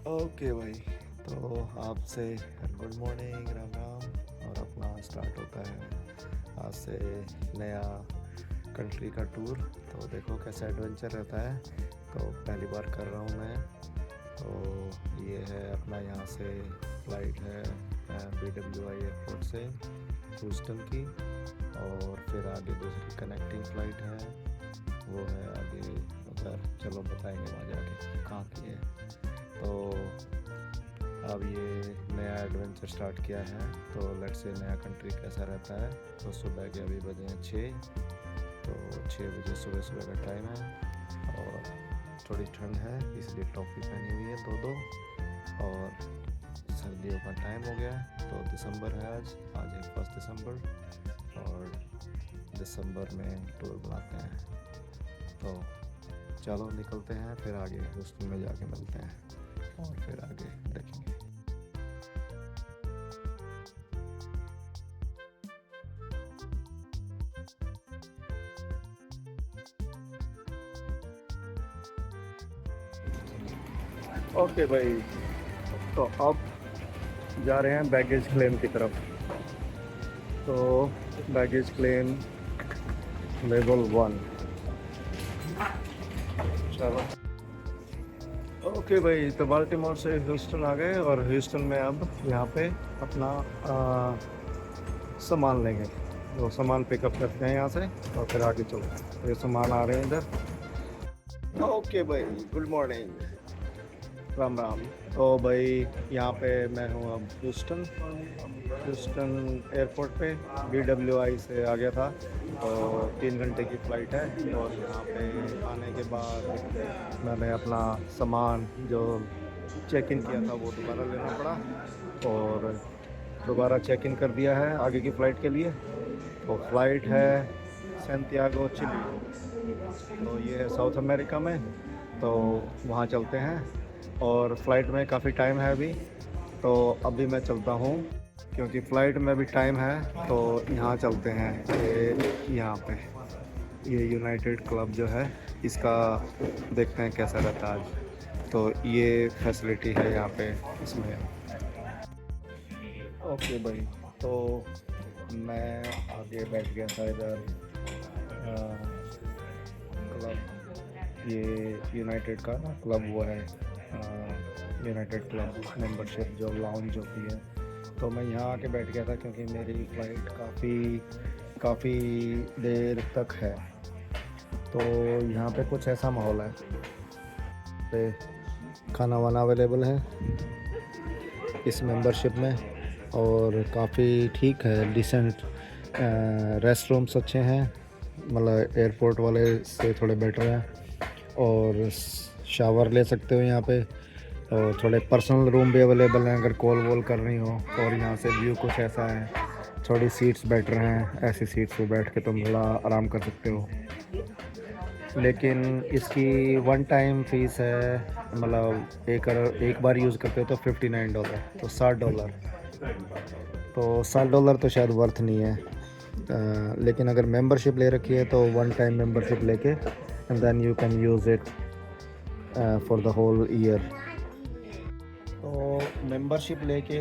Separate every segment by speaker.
Speaker 1: Okay भाई, तो आपसे गुड मॉर्निंग, राम राम। और अपना स्टार्ट होता है आज से नया कंट्री का टूर। तो देखो कैसा एडवेंचर रहता है। तो पहली बार कर रहा हूँ मैं। तो ये है अपना, यहाँ से फ़्लाइट है BWI एयरपोर्ट से ह्यूस्टन की। और फिर आगे दूसरी कनेक्टिंग फ़्लाइट है, वो है आगे उधर। चलो बताएंगे वहाँ जाके कहाँ की है। तो अब ये नया एडवेंचर स्टार्ट किया है, तो लेट्स से नया कंट्री कैसा रहता है। तो सुबह के अभी बजे हैं 6। तो 6 बजे सुबह सुबह का टाइम है और थोड़ी ठंड है, इसलिए टोपी पहनी हुई है दो दो। और सर्दियों का टाइम हो गया है, तो दिसंबर है आज है 1 दिसंबर। और दिसंबर में टूर बनाते हैं। तो चलो निकलते हैं, फिर आगे ह्यूस्टन में जाके मिलते हैं और फिर आगे देखेंगे। ओके भाई, तो अब जा रहे हैं बैगेज क्लेम की तरफ। तो बैगेज क्लेम लेवल 1। चलो ओके भाई, तो बाल्टीमोर से ह्यूस्टन आ गए और ह्यूस्टन में अब यहाँ पे अपना सामान लेंगे। तो सामान पिकअप करते हैं यहाँ से और फिर आगे चलते हैं। तो ये सामान आ रहे हैं इधर। ओके भाई, गुड मॉर्निंग, राम राम। तो भाई यहाँ पे मैं हूँ अब ह्यूस्टन एयरपोर्ट पे। BWI से आ गया था, तो 3 घंटे की फ़्लाइट है। और यहाँ पे आने के बाद मैंने अपना सामान जो चेक इन किया था वो दोबारा लेना पड़ा और दोबारा चेक इन कर दिया है आगे की फ़्लाइट के लिए। तो फ़्लाइट है सैंटियागो चिली। तो ये है साउथ अमेरिका में, तो वहाँ चलते हैं। और फ़्लाइट में काफ़ी टाइम है अभी, तो अभी मैं चलता हूँ क्योंकि फ़्लाइट में भी टाइम है। तो यहाँ चलते हैं, ये यहाँ पे ये यूनाइटेड क्लब जो है इसका देखते हैं कैसा रहता है आज। तो ये फैसिलिटी है यहाँ पे इसमें। ओके भाई, तो मैं आगे बैठ गया था इधर क्लब, ये यूनाइटेड का ना क्लब वो है, यूनाइटेड क्लब मेंबरशिप जो लाउंज होती है। तो मैं यहाँ आके बैठ गया था क्योंकि मेरी फ़्लाइट काफ़ी देर तक है। तो यहाँ पे कुछ ऐसा माहौल है, पे खाना वाना अवेलेबल है इस मेंबरशिप में और काफ़ी ठीक है, डिसेंट। रेस्ट रूम्स अच्छे हैं, मतलब एयरपोर्ट वाले से थोड़े बेटर हैं। और शावर ले सकते हो यहाँ पे। और थोड़े पर्सनल रूम भी अवेलेबल हैं अगर कॉल वॉल करनी हो। और यहाँ से व्यू कुछ ऐसा है, थोड़ी सीट्स बेटर हैं, ऐसी सीट्स पे बैठ के तुम थोड़ा आराम कर सकते हो। लेकिन इसकी वन टाइम फ़ीस है, मतलब एक बार यूज़ करते हो तो $59, तो $60। तो $60 तो शायद वर्थ नहीं है। लेकिन अगर मेंबरशिप ले रखी है तो वन टाइम मेंबरशिप लेके and then you can use it for the whole year. तो मेंबरशिप लेके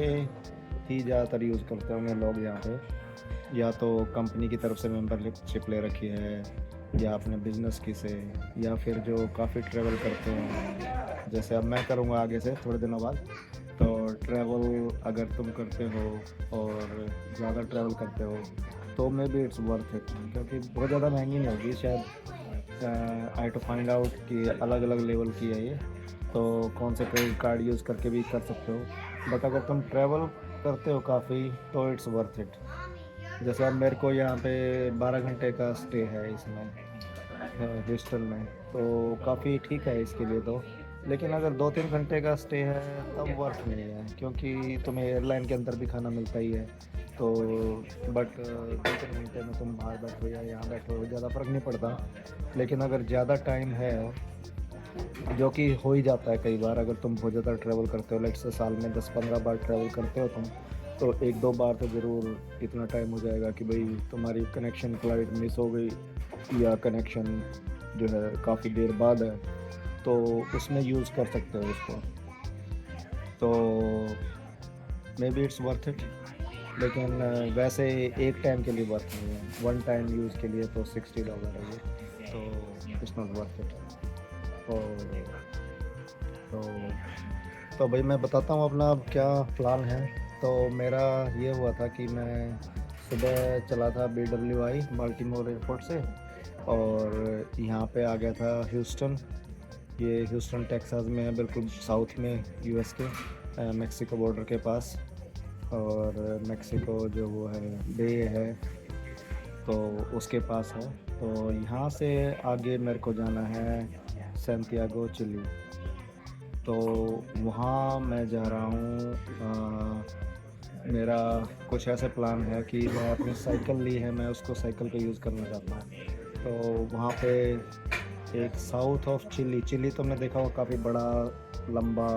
Speaker 1: ही ज़्यादातर यूज़ करते होंगे लोग यहाँ पे, या तो कंपनी की तरफ से मेंबरशिप ले रखी है या अपने बिजनेस की से, या फिर जो काफ़ी ट्रैवल करते हैं जैसे अब मैं करूँगा आगे से थोड़े दिनों बाद। तो ट्रैवल अगर तुम करते हो और ज़्यादा ट्रैवल करते हो तो may be it's worth it, क्योंकि बहुत ज़्यादा महंगी नहीं होगी शायद। आई टू फाइंड आउट कि अलग अलग लेवल की है ये, तो कौन से क्रेडिट कार्ड यूज़ करके भी कर सकते हो। बट अगर तुम ट्रैवल करते हो काफ़ी तो इट्स वर्थ इट। जैसे अब मेरे को यहाँ पे 12 घंटे का स्टे है इसमें ह्यूस्टन में, तो काफ़ी ठीक है इसके लिए तो। लेकिन अगर 2-3 घंटे का स्टे है तब वर्थ नहीं है, क्योंकि तुम्हें एयरलाइन के अंदर भी खाना मिलता ही है। तो बट 2-3 घंटे में तुम बाहर बैठो या यहाँ बैठो ज़्यादा फ़र्क नहीं पड़ता। लेकिन अगर ज़्यादा टाइम है, जो कि हो ही जाता है कई बार, अगर तुम बहुत ज़्यादा ट्रैवल करते हो, लेट्स से साल में 10-15 बार ट्रैवल करते हो तुम, तो 1-2 बार तो ज़रूर इतना टाइम हो जाएगा कि भाई तुम्हारी कनेक्शन फ़्लाइट मिस हो गई या कनेक्शन जो है काफ़ी देर बाद है, तो उसमें यूज़ कर सकते हो उसको। तो may be it's worth it, लेकिन वैसे एक टाइम के लिए वर्थ नहीं है, वन टाइम यूज़ के लिए तो $60 है ये, तो इट्स नॉट वर्थ इट। और तो तो भाई मैं बताता हूँ अपना अब क्या प्लान है। तो मेरा ये हुआ था कि मैं सुबह चला था BWI बाल्टीमोर एयरपोर्ट से, और यहाँ पे आ गया था ह्यूस्टन। ये ह्यूस्टन टेक्सास में है, बिल्कुल साउथ में यूएस के, मेक्सिको बॉर्डर के पास। और मेक्सिको जो वो है बे है, तो उसके पास है। तो यहाँ से आगे मेरे को जाना है सैंटियागो चिली। तो वहाँ मैं जा रहा हूँ। मेरा कुछ ऐसे प्लान है कि मैं अपनी साइकिल ली है, मैं उसको साइकिल पे यूज़ करना चाहता हूँ। तो वहाँ पे एक साउथ ऑफ चिली, चिली तो मैं देखा हुआ काफ़ी बड़ा लंबा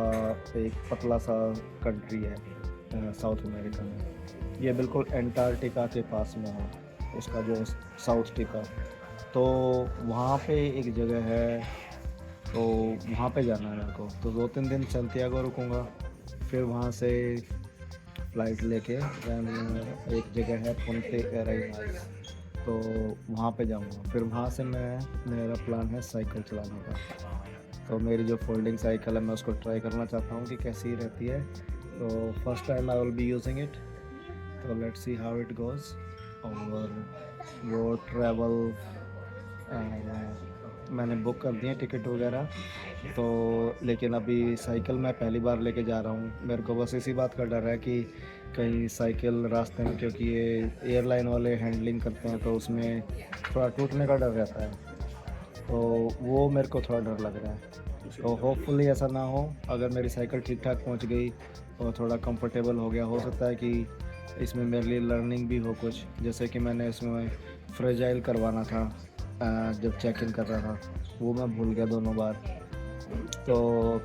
Speaker 1: एक पतला सा कंट्री है साउथ अमेरिका में। ये बिल्कुल एंटार्क्टिका के पास में है, उसका जो साउथ टिका। तो वहाँ पे एक जगह है, तो वहाँ पे जाना है मेरे को। तो 2-3 दिन सैंटियागो रुकूँगा, फिर वहाँ से फ़्लाइट लेके एक जगह है पुंटे एरेनास, तो वहाँ पे जाऊँगा। फिर वहाँ से मेरा प्लान है साइकिल चलाने का। तो मेरी जो फोल्डिंग साइकिल है मैं उसको ट्राई करना चाहता हूँ कि कैसी रहती है। तो first time I will be using it, तो let's see how it goes. और वो ट्रैवल मैंने बुक कर दिए टिकट वगैरह। तो लेकिन अभी साइकिल मैं पहली बार लेके जा रहा हूँ, मेरे को बस इसी बात का डर है कि कहीं साइकिल रास्ते में, क्योंकि ये एयरलाइन वाले हैंडलिंग करते हैं तो उसमें थोड़ा टूटने का डर रहता है, तो वो मेरे को थोड़ा डर लग रहा है। तो होपफुली ऐसा ना हो। अगर मेरी साइकिल ठीक ठाक पहुंच गई और थोड़ा कंफर्टेबल हो गया, हो सकता है कि इसमें मेरे लिए लर्निंग भी हो कुछ। जैसे कि मैंने इसमें फ्रेजाइल करवाना था, जब चेक इन कर रहा था, वो मैं भूल गया दोनों बार। तो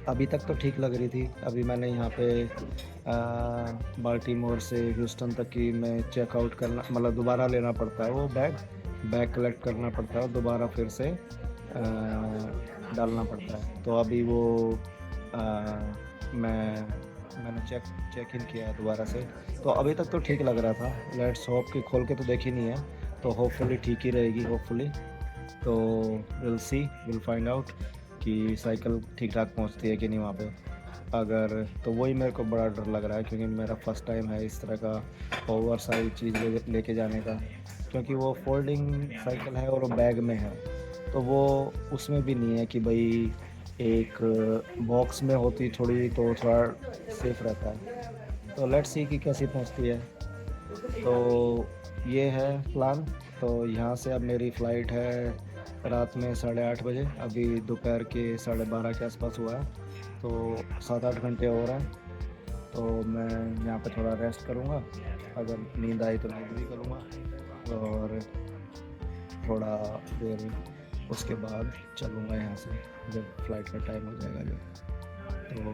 Speaker 1: अभी तक तो ठीक लग रही थी। अभी मैंने यहाँ पे बाल्टीमोर से ह्यूस्टन तक की मैं चेकआउट करना, मतलब दोबारा लेना पड़ता है वो बैग कलेक्ट करना पड़ता है और दोबारा फिर से डालना पड़ता है। तो अभी वो मैंने चेक इन किया है दोबारा से, तो अभी तक तो ठीक लग रहा था। लेट्स होप कि खोल के तो देखी नहीं है, तो होपफुली ठीक ही रहेगी होपफुली। तो विल फाइंड आउट कि साइकिल ठीक ठाक पहुंचती है कि नहीं वहाँ पे। अगर तो वही मेरे को बड़ा डर लग रहा है, क्योंकि मेरा फर्स्ट टाइम है इस तरह का ओवर साइज चीज़ लेके जाने का, क्योंकि वो फोल्डिंग साइकिल है और वो बैग में है। तो वो उसमें भी नहीं है कि भाई एक बॉक्स में होती थोड़ी, तो थोड़ा सेफ रहता है। तो लेट्स सी कि कैसी पहुंचती है। तो ये है प्लान। तो यहाँ से अब मेरी फ़्लाइट है रात में 8:30 बजे, अभी दोपहर के 12:30 के आसपास हुआ है, तो 7-8 घंटे और हैं। तो मैं यहाँ पे थोड़ा रेस्ट करूँगा, अगर नींद आई तो नींद भी करूँगा, और थोड़ा देर उसके बाद चलूँगा यहाँ से जब फ़्लाइट का टाइम हो जाएगा जब। तो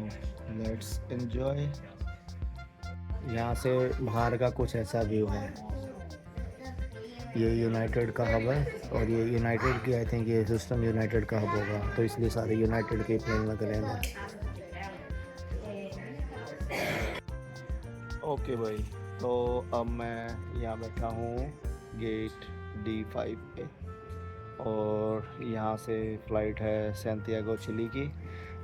Speaker 1: लेट्स एन्जॉय। यहाँ से बाहर का कुछ ऐसा व्यू है। ये यूनाइटेड का हब है, और ये यूनाइटेड की आई थिंक ये ह्यूस्टन यूनाइटेड का हब होगा, तो इसलिए सारे यूनाइटेड के प्लेन लग रहे हैं। ओके भाई, तो अब मैं यहाँ बैठा हूँ गेट D5 पे, और यहाँ से फ़्लाइट है सैंटियागो चिली की।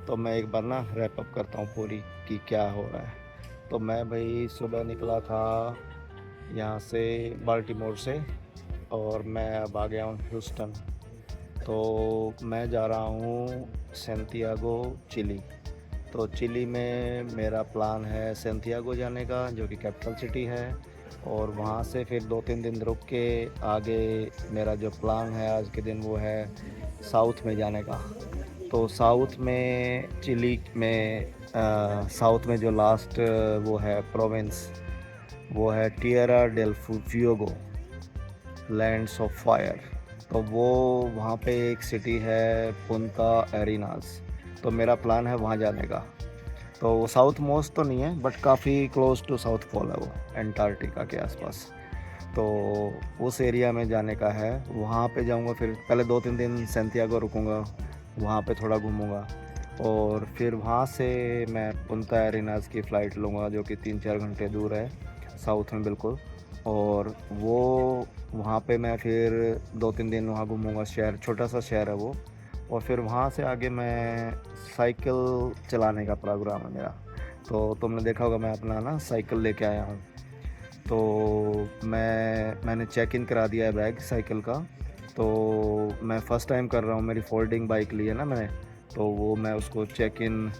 Speaker 1: तो मैं एक बार ना रैप अप करता हूँ पूरी कि क्या हो रहा है। तो मैं भाई सुबह निकला था यहाँ से बाल्टीमोर से, और मैं अब आ गया हूँ ह्यूस्टन। तो मैं जा रहा हूँ सैंटियागो चिली। तो चिली में मेरा प्लान है सैंटियागो जाने का, जो कि कैपिटल सिटी है, और वहाँ से फिर 2-3 दिन रुक के आगे मेरा जो प्लान है आज के दिन वो है साउथ में जाने का। तो साउथ में चिली में साउथ में जो लास्ट वो है प्रोविंस, वो है Tierra del Fuego, lands of fire. तो वो वहाँ पे एक सिटी है पुंता एरेनास। तो मेरा प्लान है वहाँ जाने का। तो वो साउथ मोस्ट तो नहीं है, बट काफ़ी क्लोज टू साउथ पोल है वो, एंटार्क्टिका के आसपास। तो उस एरिया में जाने का है, वहाँ पे जाऊँगा। फिर पहले 2-3 दिन सैंटियागो रुकूँगा, वहाँ पे थोड़ा घूमूँगा, और फिर वहाँ से मैं पुंता एरिनाज़ की फ़्लाइट लूँगा जो कि 3-4 घंटे दूर है साउथ में बिल्कुल। और वो वहाँ पे मैं फिर 2-3 दिन वहाँ घूमूँगा। शहर छोटा सा शहर है वो। और फिर वहाँ से आगे मैं साइकिल चलाने का प्रोग्राम है मेरा। तो तुमने देखा होगा मैं अपना ना साइकिल लेके आया हूँ। तो मैंने चेक इन करा दिया है बैग साइकिल का। तो मैं फ़र्स्ट टाइम कर रहा हूँ, मेरी फोल्डिंग बाइक ली है ना मैंने, तो वो मैं उसको चेक इन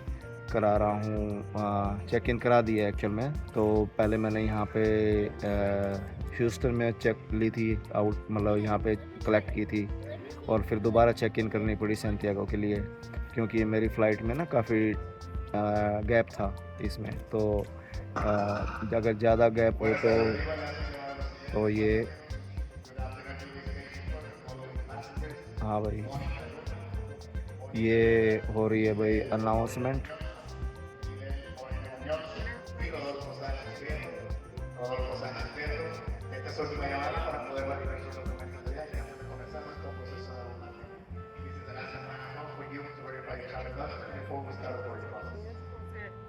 Speaker 1: करा रहा हूँ। चेक इन करा दिया एक्चुअल में। तो पहले मैंने यहाँ पे ह्यूस्टन में चेक ली थी आउट, मतलब यहाँ पे कलेक्ट की थी। और फिर दोबारा चेक इन करनी पड़ी सैंटियागो के लिए, क्योंकि मेरी फ़्लाइट में ना काफ़ी गैप था इसमें। तो अगर ज़्यादा गैप हो तो ये, हाँ भाई, ये हो रही है भाई अनाउंसमेंट।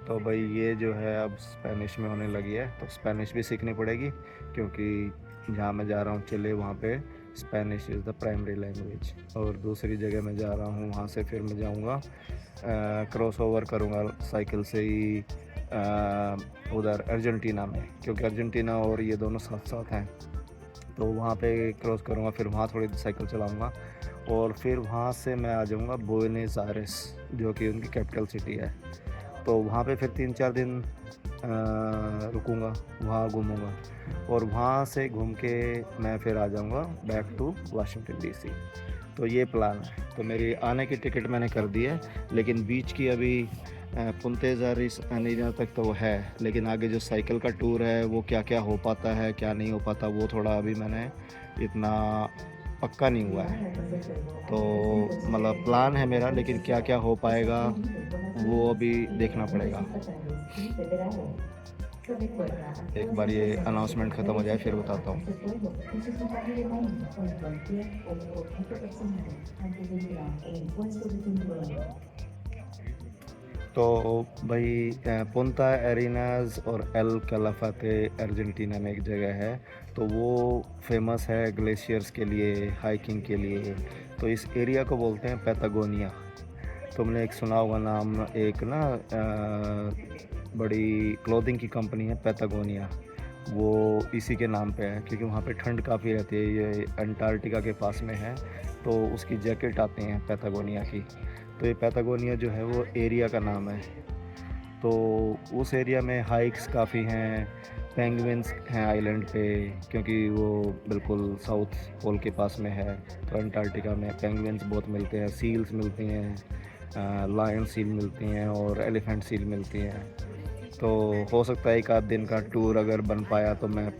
Speaker 1: तो भाई ये जो है अब स्पेनिश में होने लगी है, तो स्पेनिश भी सीखनी पड़ेगी, क्योंकि जहाँ मैं जा रहा हूँ चिले वहाँ पे Spanish is the primary language. और दूसरी जगह मैं जा रहा हूँ वहाँ से फिर मैं जाऊँगा क्रॉस ओवर करूँगा साइकिल से ही उधर अर्जेंटीना में, क्योंकि अर्जेंटीना और ये दोनों साथ साथ हैं। तो वहाँ पे क्रॉस करूँगा, फिर वहाँ थोड़ी साइकिल चलाऊँगा। और फिर वहाँ से मैं आ जाऊँगा बुएनोस आयरेस, जो कि उनकी कैपिटल सिटी है। तो वहाँ पे फिर 3-4 दिन रुकूँगा, वहाँ घूमूँगा। और वहाँ से घूम के मैं फिर आ जाऊँगा बैक टू वाशिंगटन डीसी। तो ये प्लान है। तो मेरी आने की टिकट मैंने कर दी है, लेकिन बीच की अभी पुंतेज एरिना तक तो है, लेकिन आगे जो साइकिल का टूर है वो क्या क्या हो पाता है क्या नहीं हो पाता, वो थोड़ा अभी मैंने इतना पक्का नहीं हुआ है। तो मतलब प्लान है मेरा, लेकिन क्या क्या हो पाएगा वो अभी देखना पड़ेगा। एक बार ये अनाउंसमेंट ख़त्म हो जाए फिर बताता हूँ। तो भाई पुंता एरिनाज़ और एल कैलाफाते अर्जेंटीना में एक जगह है। तो वो फेमस है ग्लेशियर्स के लिए, हाइकिंग के लिए। तो इस एरिया को बोलते हैं पैटागोनिया। तुमने एक सुना होगा नाम, एक ना बड़ी क्लोथिंग की कंपनी है पैटागोनिया, वो इसी के नाम पे है, क्योंकि वहाँ पे ठंड काफ़ी रहती है। ये अंटार्कटिका के पास में है, तो उसकी जैकेट आती हैं पैटागोनिया की। तो ये पैटागोनिया जो है वो एरिया का नाम है। तो उस एरिया में हाइक्स काफ़ी हैं, पेंगुइन्स हैं आइलैंड पे, क्योंकि वो बिल्कुल साउथ पोल के पास में है। तो अंटार्कटिका में पेंगुइन्स बहुत मिलते हैं, सील्स मिलती हैं, लायन सील मिलती हैं और एलिफेंट सील मिलती हैं। तो हो सकता है एक आध दिन का टूर अगर बन पाया तो मैं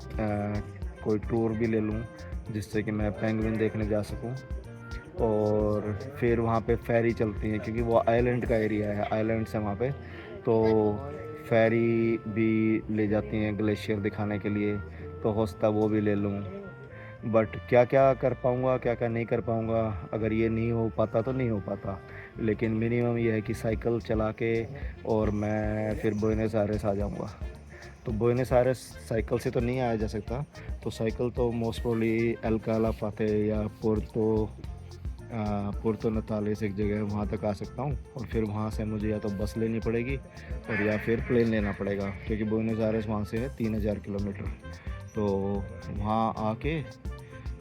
Speaker 1: कोई टूर भी ले लूँ, जिससे कि मैं पेंगुइन देखने जा सकूँ। और फिर वहाँ पे फेरी चलती हैं, क्योंकि वो आइलैंड का एरिया है, आइलैंड्स हैं वहाँ पे। तो फेरी भी ले जाती हैं ग्लेशियर दिखाने के लिए, तो हो सकता वो भी ले लूँ। बट क्या क्या कर पाऊँगा क्या क्या नहीं कर पाऊँगा, अगर ये नहीं हो पाता तो नहीं हो पाता, लेकिन मिनिमम ये है कि साइकिल चला के और मैं फिर बुएनोस आयरेस आ जाऊँगा। तो बुएनोस आयरेस साइकिल से तो नहीं आया जा सकता, तो साइकिल तो मोस्ट प्रोबेबली एल कैलाफाते या पुर्तो नतालेस एक जगह है, वहाँ तक आ सकता हूँ। और फिर वहाँ से मुझे या तो बस लेनी पड़ेगी और या फिर प्लेन लेना पड़ेगा, क्योंकि बुएनोस आयरेस वहाँ से है 3000 किलोमीटर। तो वहाँ आके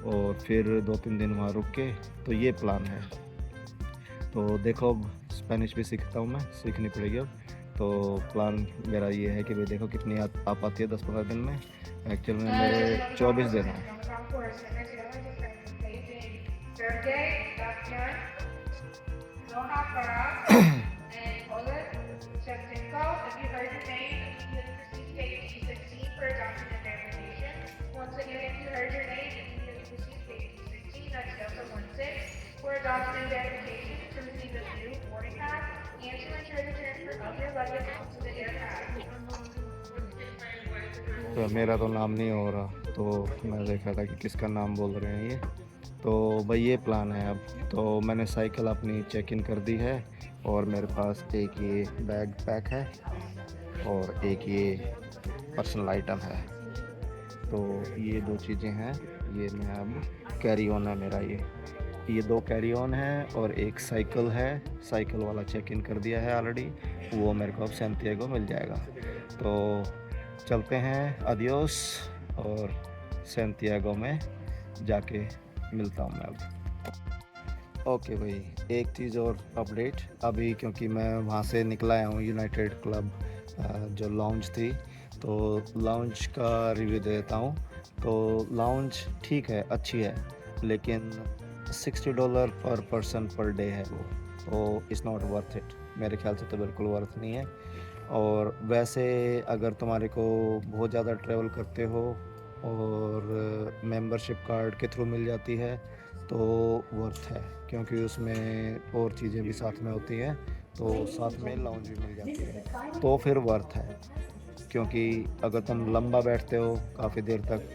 Speaker 1: और फिर 2-3 दिन वहाँ रुक के, तो ये प्लान है। तो देखो अब स्पेनिश भी सीखता हूँ मैं, सीखनी पड़ेगी अब। तो प्लान मेरा ये है कि भाई देखो कितनी आ पाती है 10-15 दिन में। एक्चुअल में मेरे 24 दिन हैं। तो मेरा तो नाम नहीं हो रहा, तो मैं देख रहा था कि किसका नाम बोल रहे हैं ये। तो भाई ये प्लान है अब। तो मैंने साइकिल अपनी चेक इन कर दी है और मेरे पास एक ये बैग पैक है और एक ये पर्सनल आइटम है। तो ये दो चीज़ें हैं, ये मैं अब कैरी ऑन है मेरा। ये दो कैरी ऑन है और एक साइकिल है। साइकिल वाला चेक इन कर दिया है ऑलरेडी, वो मेरे को अब सैंटियागो मिल जाएगा। तो चलते हैं, अदियोस, और सैंटियागो में जाके मिलता हूँ मैं अब। ओके भाई, एक चीज़ और अपडेट अभी, क्योंकि मैं वहाँ से निकला आया हूँ यूनाइटेड क्लब जो लाउंज थी, तो लाउंज का रिव्यू देता हूँ। तो लाउंज ठीक है, अच्छी है, लेकिन $60 पर पर्सन पर डे है वो, तो इट्स नॉट वर्थ इट। मेरे ख्याल से तो बिल्कुल वर्थ नहीं है। और वैसे अगर तुम्हारे को बहुत ज़्यादा ट्रैवल करते हो और मेंबरशिप कार्ड के थ्रू मिल जाती है तो वर्थ है, क्योंकि उसमें और चीज़ें भी साथ में होती हैं, तो साथ में लाउंज भी मिल जाती है, तो फिर वर्थ है। क्योंकि अगर तुम लंबा बैठते हो काफ़ी देर तक,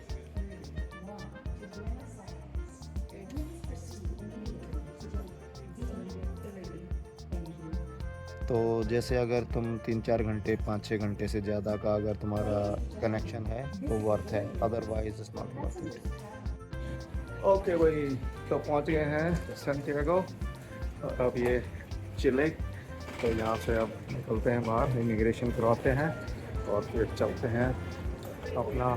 Speaker 1: तो जैसे अगर तुम 3-4 घंटे 5-6 घंटे से ज़्यादा का अगर तुम्हारा कनेक्शन है तो वर्थ है, otherwise it's not worth it. Okay भाई, तो पहुंच गए हैं सैंटियागो और अब ये चिले। तो यहाँ से अब निकलते हैं बाहर, इमिग्रेशन करवाते हैं और फिर चलते हैं, अपना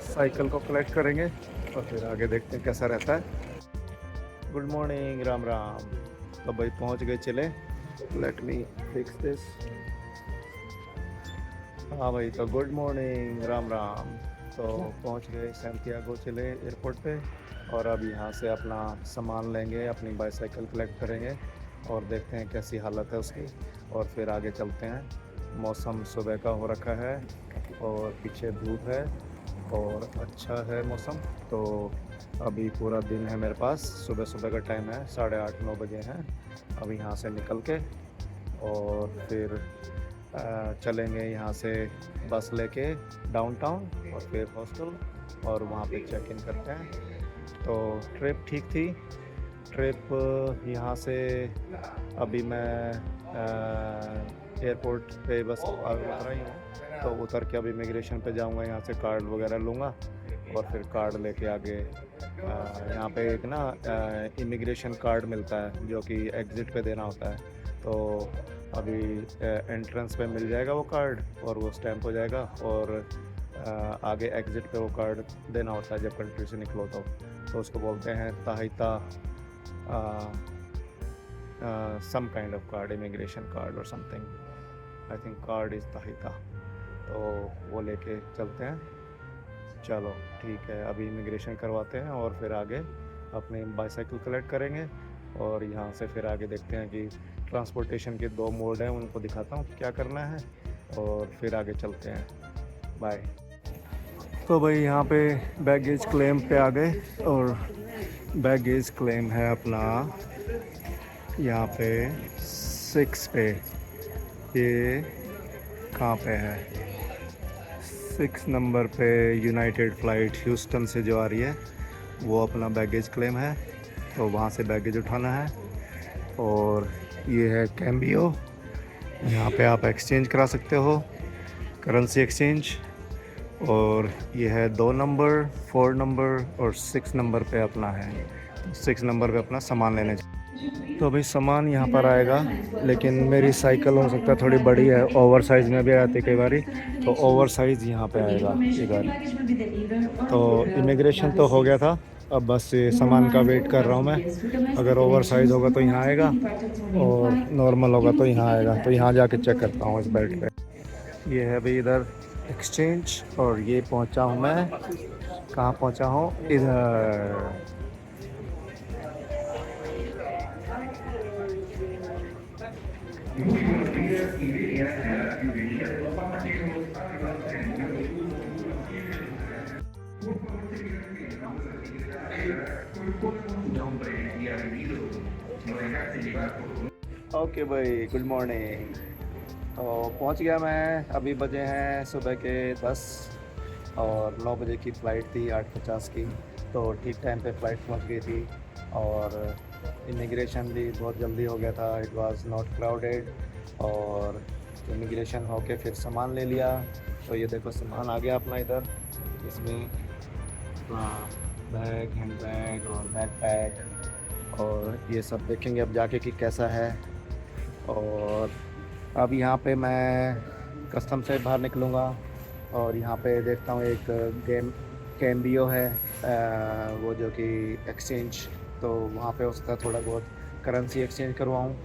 Speaker 1: साइकिल को कलेक्ट करेंगे और फिर आगे देखते हैं कैसा रहता है। Good morning, Ram Ram. तो भाई पहुँच गए Chile. Let me fix this. हाँ भाई, तो गुड मॉर्निंग, राम राम। तो पहुंच गए सैंटियागो चिले एयरपोर्ट पे और अब यहाँ से अपना सामान लेंगे, अपनी बाईसाइकिल कलेक्ट करेंगे और देखते हैं कैसी हालत है उसकी, और फिर आगे चलते हैं। मौसम सुबह का हो रखा है और पीछे धूप है और अच्छा है मौसम। तो अभी पूरा दिन है मेरे पास, सुबह सुबह का टाइम है, 8:30-9 बजे हैं। अब यहाँ से निकल के और फिर चलेंगे यहाँ से बस लेके डाउनटाउन और फिर हॉस्टल, और वहाँ पे चेक इन करते हैं। तो ट्रिप ठीक थी। ट्रिप यहाँ से अभी मैं एयरपोर्ट पे बस उतर रही हूँ, तो उतर के अब इमिग्रेशन पे जाऊँगा, यहाँ से कार्ड वगैरह लूँगा और फिर कार्ड लेके आगे यहाँ पे एक ना इमिग्रेशन कार्ड मिलता है जो कि एग्ज़िट पे देना होता है। तो अभी एंट्रेंस पे मिल जाएगा वो कार्ड और वो स्टैम्प हो जाएगा, और आगे एग्ज़िट पे वो कार्ड देना होता है जब कंट्री से निकलो। तो उसको बोलते हैं Tahiti some kind of card, immigration card और something, I think card is Tahiti. तो वो लेके चलते हैं। चलो ठीक है, अभी इमिग्रेशन करवाते हैं और फिर आगे अपनी बाईसाइकिल कलेक्ट करेंगे और यहाँ से फिर आगे देखते हैं कि ट्रांसपोर्टेशन के 2 मोड हैं, उनको दिखाता हूँ क्या करना है और फिर आगे चलते हैं। बाय। तो भाई यहाँ पे बैगेज क्लेम पे आ गए और बैगेज क्लेम है अपना यहाँ पे 6 पे। ये कहाँ पे है? 6 नंबर पे यूनाइटेड फ़्लाइट ह्यूस्टन से जो आ रही है वो अपना बैगेज क्लेम है, तो वहाँ से बैगेज उठाना है। और ये है कैम्बियो, यहाँ पे आप एक्सचेंज करा सकते हो, करेंसी एक्सचेंज। और ये है 2 नंबर, 4 नंबर और 6 नंबर पे अपना है। 6 नंबर पे अपना सामान लेने। तो भाई सामान यहाँ पर आएगा, लेकिन मेरी साइकिल हो सकता है थोड़ी बड़ी है, ओवर साइज़ में भी आती कई बारी, तो ओवर साइज़ यहाँ पे आएगा इधर। तो इमिग्रेशन तो हो गया था, अब बस ये सामान का वेट कर रहा हूँ मैं। अगर ओवर साइज़ होगा तो यहाँ आएगा और नॉर्मल होगा तो यहाँ आएगा, तो यहाँ जाके चेक करता हूँ इस बेल्ट पे। ये है भाई इधर एक्सचेंज, और ये पहुँचा हूँ मैं, कहाँ पहुँचा हूँ? इधर। ओके भाई, गुड मॉर्निंग। तो पहुंच गया मैं, अभी बजे हैं सुबह के 10 और 9 बजे की फ़्लाइट थी, 8:50 की। तो ठीक टाइम पे फ़्लाइट पहुंच गई थी और इमिग्रेशन भी बहुत जल्दी हो गया था। इट वाज नॉट क्राउडेड और इमिग्रेशन होके फिर सामान ले लिया। तो ये देखो सामान आ गया अपना इधर, इसमें बैग, हैंड बैग और बैक पैक और ये सब देखेंगे अब जाके कि कैसा है। और अब यहाँ पे मैं कस्टम से बाहर निकलूँगा और यहाँ पे देखता हूँ एक कैम्बियो है, वो जो कि एक्सचेंज, तो वहाँ पे उसका थोड़ा बहुत करेंसी एक्सचेंज करवाऊँ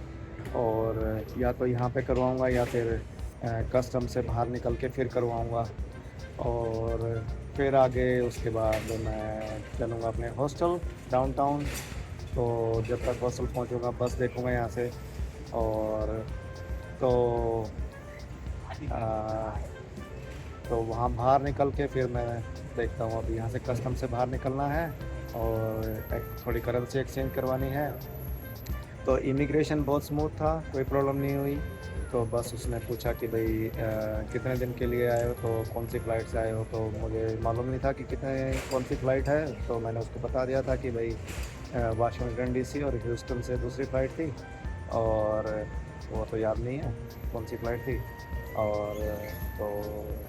Speaker 1: और या तो यहाँ पे करवाऊँगा या फिर कस्टम से बाहर निकल के फिर करवाऊँगा। और फिर आगे उसके बाद मैं चलूँगा अपने हॉस्टल डाउनटाउन। तो जब तक हॉस्टल पहुँचूँगा बस देखूँगा यहाँ से और तो वहाँ बाहर निकल के फिर मैं देखता हूँ। अभी यहाँ से कस्टम से बाहर निकलना है और थोड़ी करेंसी एक्सचेंज करवानी है। तो इमिग्रेशन बहुत स्मूथ था, कोई प्रॉब्लम नहीं हुई। तो बस उसने पूछा कि भाई कितने दिन के लिए आए हो, तो कौन सी फ़्लाइट से आए हो। तो मुझे मालूम नहीं था कि कौन सी फ़्लाइट है, तो मैंने उसको बता दिया था कि भाई वाशिंगटन डीसी और ह्यूस्टन से दूसरी फ़्लाइट थी और वो तो याद नहीं है कौन सी फ़्लाइट थी। और तो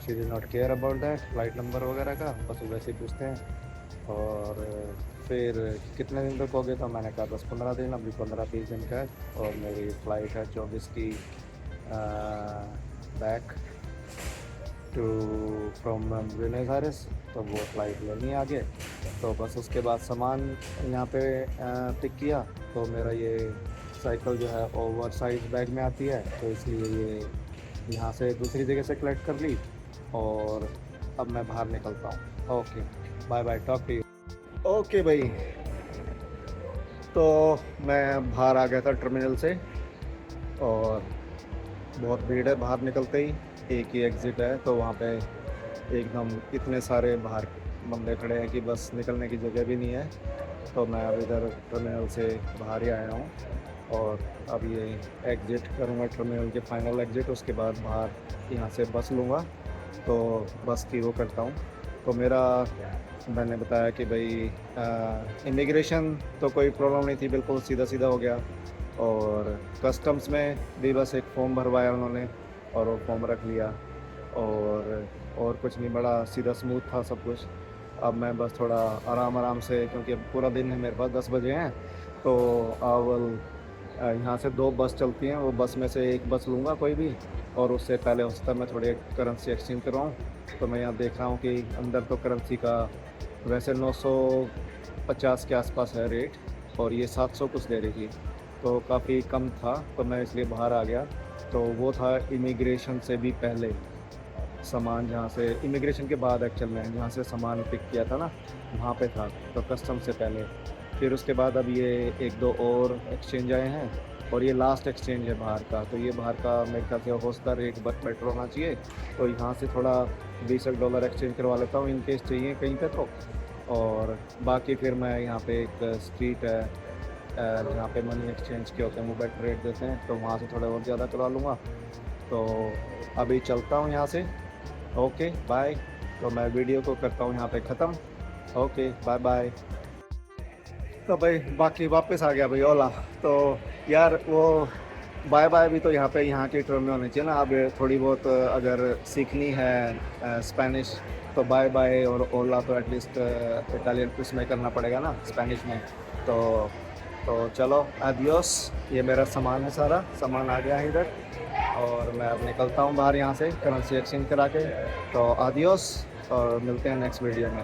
Speaker 1: she did not care about that flight number वगैरह का, बस वैसे ही पूछते हैं। और फिर कितने दिन तक हो गए, तो मैंने कहा 10-15 दिन, अभी 15-20 दिन का है। और मेरी फ़्लाइट है 24 की back to from Buenos Aires, तो वो फ़्लाइट लेनी है आगे। तो बस उसके बाद सामान यहाँ पे पिक किया। तो मेरा ये साइकिल जो है ओवर साइज बैग में आती है, तो इसलिए ये यहाँ से दूसरी जगह से कलेक्ट कर ली और अब मैं बाहर निकलता हूँ। Okay, bye bye, talk to you. Okay भाई, तो मैं बाहर आ गया था टर्मिनल से और बहुत भीड़ है। बाहर निकलते ही एक ही एग्ज़िट है, तो वहाँ पे एकदम इतने सारे बाहर बंदे खड़े हैं कि बस निकलने की जगह भी नहीं है। तो मैं अब इधर टर्मिनल से बाहर ही आया हूँ और अब ये एग्ज़िट करूँगा, टर्मिनल के फाइनल एग्ज़िट। उसके बाद बाहर यहाँ से बस लूँगा, तो बस की वो करता हूँ। तो मैंने बताया कि भाई इमिग्रेशन तो कोई प्रॉब्लम नहीं थी, बिल्कुल सीधा सीधा हो गया। और कस्टम्स में भी बस एक फ़ॉर्म भरवाया उन्होंने और वो फॉर्म रख लिया और कुछ नहीं, बड़ा सीधा स्मूथ था सब कुछ। अब मैं बस थोड़ा आराम से, क्योंकि अब पूरा दिन है मेरे पास, 10 बजे हैं, तो अवल यहाँ से 2 बस चलती हैं, वो बस में से एक बस लूँगा कोई भी, और उससे पहले हो सकता है मैं थोड़ी करेंसी एक्सचेंज करवाऊँ। तो मैं यहाँ देख रहा हूँ कि अंदर तो करेंसी का वैसे 950 के आसपास है रेट, और ये 700 कुछ दे रही थी, तो काफ़ी कम था। तो मैं इसलिए बाहर आ गया। तो वो था इमिग्रेशन से भी पहले सामान, जहाँ से इमिग्रेशन के बाद एक्चुअल में जहाँ से सामान पिक किया था ना, वहाँ पे था, तो कस्टम से पहले। फिर उसके बाद अब ये 1-2 और एक्सचेंज आए हैं और ये लास्ट एक्सचेंज है बाहर का। तो ये बाहर का मेरे ख्याल से हो सकता रेट बेटर होना चाहिए, तो यहाँ से थोड़ा $20 एक्सचेंज करवा लेता हूँ इन केस चाहिए कहीं पे तो। और बाकी फिर मैं यहाँ पे एक स्ट्रीट है जहाँ पे मनी एक्सचेंज के होते हैं, वो बेटर रेट देते हैं, तो वहाँ से थोड़ा और ज़्यादा करवा लूँगा। तो अभी चलता हूँ यहाँ से। Okay bye. तो मैं वीडियो को करता हूँ यहाँ पे ख़त्म। Okay bye bye. तो भाई बाकी वापस आ गया भाई ओला। तो यार वो बाय बाय भी तो यहाँ की टर्म में होनी चाहिए ना। अब थोड़ी बहुत अगर सीखनी है स्पेनिश, तो बाय बाय और ओला तो एटलीस्ट इटालियन उसमें करना पड़ेगा ना, स्पेनिश में। तो चलो एडियोस। ये मेरा सामान है, सारा सामान आ गया है इधर, और मैं अब निकलता हूँ बाहर यहाँ से करेंसी एक्सचेंज करा के। तो एडियोस, और मिलते हैं नेक्स्ट वीडियो में।